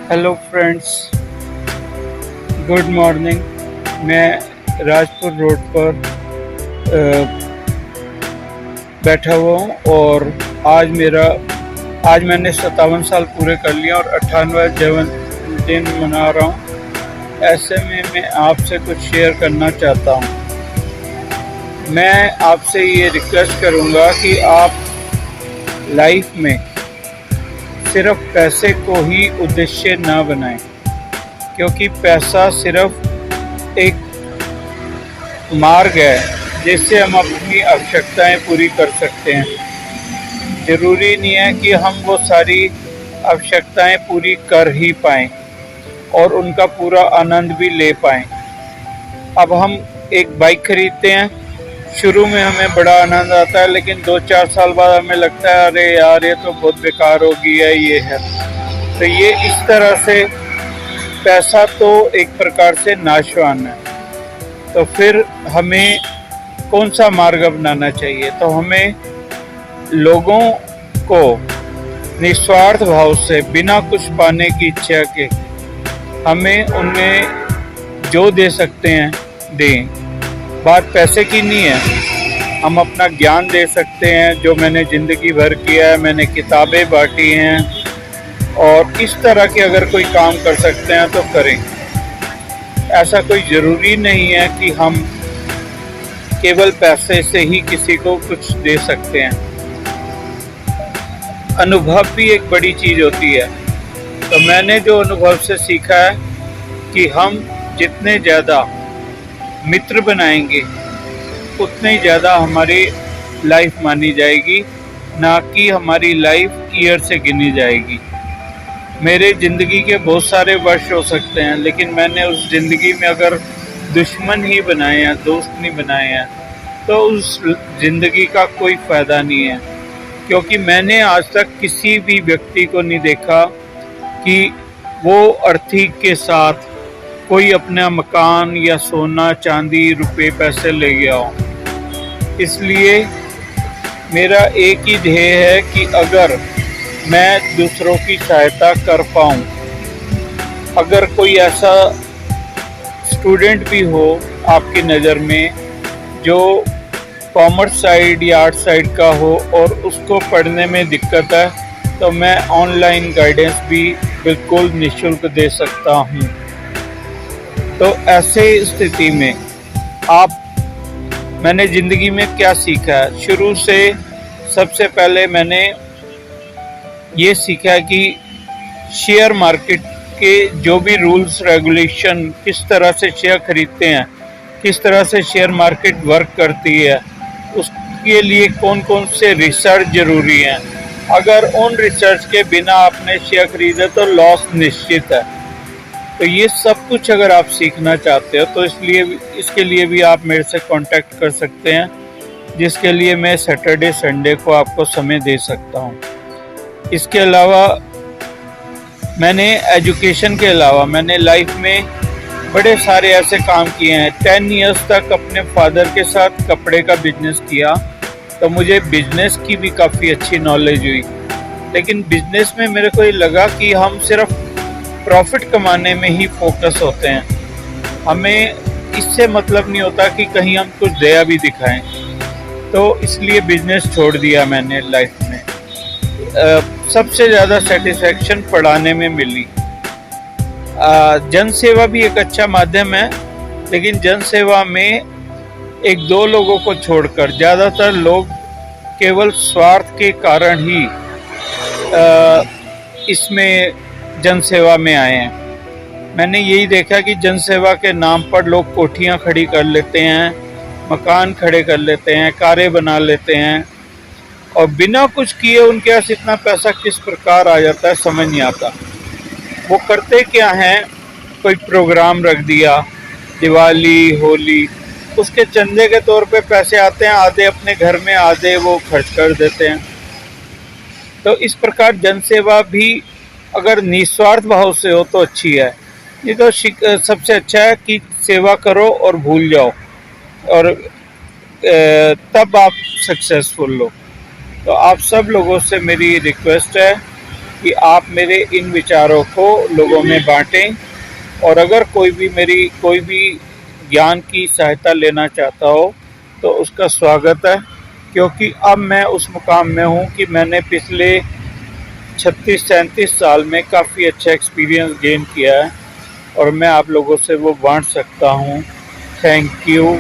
Hello friends, good morning. मैं Rajpur road पर बैठा हुआ हूँ और आज मैंने 57 साल पूरे कर लिया और 98वां जन्मदिन मना रहा हूँ। ऐसे में मैं आपसे कुछ शेयर करना चाहता हूँ। मैं आपसे ये रिक्वेस्ट करूँगा कि आप लाइफ में सिर्फ पैसे को ही उद्देश्य ना बनाएं, क्योंकि पैसा सिर्फ एक मार्ग है जिससे हम अपनी आवश्यकताएं पूरी कर सकते हैं। ज़रूरी नहीं है कि हम वो सारी आवश्यकताएं पूरी कर ही पाएं और उनका पूरा आनंद भी ले पाएं। अब हम एक बाइक खरीदते हैं, शुरू में हमें बड़ा आनंद आता है, लेकिन 2-4 साल बाद हमें लगता है अरे यार ये तो बहुत बेकार हो गई है, ये है। तो ये इस तरह से पैसा तो एक प्रकार से नाशवान है। तो फिर हमें कौन सा मार्ग अपनाना चाहिए? तो हमें लोगों को निस्वार्थ भाव से, बिना कुछ पाने की इच्छा के, हमें उन्हें जो दे सकते हैं दें। बात पैसे की नहीं है, हम अपना ज्ञान दे सकते हैं जो मैंने ज़िंदगी भर किया है, मैंने किताबें बांटी हैं, और इस तरह के अगर कोई काम कर सकते हैं तो करें। ऐसा कोई ज़रूरी नहीं है कि हम केवल पैसे से ही किसी को कुछ दे सकते हैं। अनुभव भी एक बड़ी चीज़ होती है। तो मैंने जो अनुभव से सीखा है कि हम जितने ज़्यादा मित्र बनाएंगे उतने ही ज़्यादा हमारी लाइफ मानी जाएगी, ना कि हमारी लाइफ ईयर से गिनी जाएगी। मेरे ज़िंदगी के बहुत सारे वर्ष हो सकते हैं, लेकिन मैंने उस ज़िंदगी में अगर दुश्मन ही बनाए हैं, दोस्त नहीं बनाए हैं, तो उस ज़िंदगी का कोई फ़ायदा नहीं है। क्योंकि मैंने आज तक किसी भी व्यक्ति को नहीं देखा कि वो अर्थी के साथ कोई अपना मकान या सोना चांदी रुपए पैसे ले गया हो। इसलिए मेरा एक ही ध्येय है कि अगर मैं दूसरों की सहायता कर पाऊँ, अगर कोई ऐसा स्टूडेंट भी हो आपकी नज़र में जो कॉमर्स साइड या आर्ट साइड का हो और उसको पढ़ने में दिक्कत है, तो मैं ऑनलाइन गाइडेंस भी बिल्कुल निःशुल्क दे सकता हूँ। तो ऐसे स्थिति में मैंने ज़िंदगी में क्या सीखा है? शुरू से सबसे पहले मैंने ये सीखा कि शेयर मार्केट के जो भी रूल्स रेगुलेशन, किस तरह से शेयर खरीदते हैं, किस तरह से शेयर मार्केट वर्क करती है, उसके लिए कौन कौन से रिसर्च ज़रूरी हैं। अगर उन रिसर्च के बिना आपने शेयर खरीदे तो लॉस निश्चित है। तो ये सब कुछ अगर आप सीखना चाहते हो तो इसके लिए भी आप मेरे से कांटेक्ट कर सकते हैं, जिसके लिए मैं सैटरडे संडे को आपको समय दे सकता हूँ। इसके अलावा मैंने एजुकेशन के अलावा मैंने लाइफ में बड़े सारे ऐसे काम किए हैं। 10 इयर्स तक अपने फादर के साथ कपड़े का बिजनेस किया, तो मुझे बिजनेस की भी काफ़ी अच्छी नॉलेज हुई। लेकिन बिजनेस में मेरे को ये लगा कि हम सिर्फ प्रॉफिट कमाने में ही फोकस होते हैं, हमें इससे मतलब नहीं होता कि कहीं हम कुछ दया भी दिखाएं। तो इसलिए बिजनेस छोड़ दिया मैंने लाइफ में। सबसे ज़्यादा सेटिस्फैक्शन पढ़ाने में मिली। जन सेवा भी एक अच्छा माध्यम है, लेकिन जन सेवा में 1-2 लोगों को छोड़कर ज़्यादातर लोग केवल स्वार्थ के कारण ही इसमें जन सेवा में आए हैं। मैंने यही देखा कि जन सेवा के नाम पर लोग कोठियाँ खड़ी कर लेते हैं, मकान खड़े कर लेते हैं, कारें बना लेते हैं, और बिना कुछ किए उनके पास इतना पैसा किस प्रकार आ जाता है समझ नहीं आता। वो करते क्या हैं, कोई प्रोग्राम रख दिया, दिवाली होली, उसके चंदे के तौर पे पैसे आते हैं, आधे अपने घर में आधे वो खर्च कर देते हैं। तो इस प्रकार जनसेवा भी अगर निस्वार्थ भाव से हो तो अच्छी है। ये तो सबसे अच्छा है कि सेवा करो और भूल जाओ, और तब आप सक्सेसफुल हो। तो आप सब लोगों से मेरी रिक्वेस्ट है कि आप मेरे इन विचारों को लोगों में बांटें, और अगर कोई भी ज्ञान की सहायता लेना चाहता हो तो उसका स्वागत है, क्योंकि अब मैं उस मुकाम में हूँ कि मैंने पिछले 36-37 साल में काफ़ी अच्छा एक्सपीरियंस गेन किया है और मैं आप लोगों से वो बांट सकता हूँ। Thank you.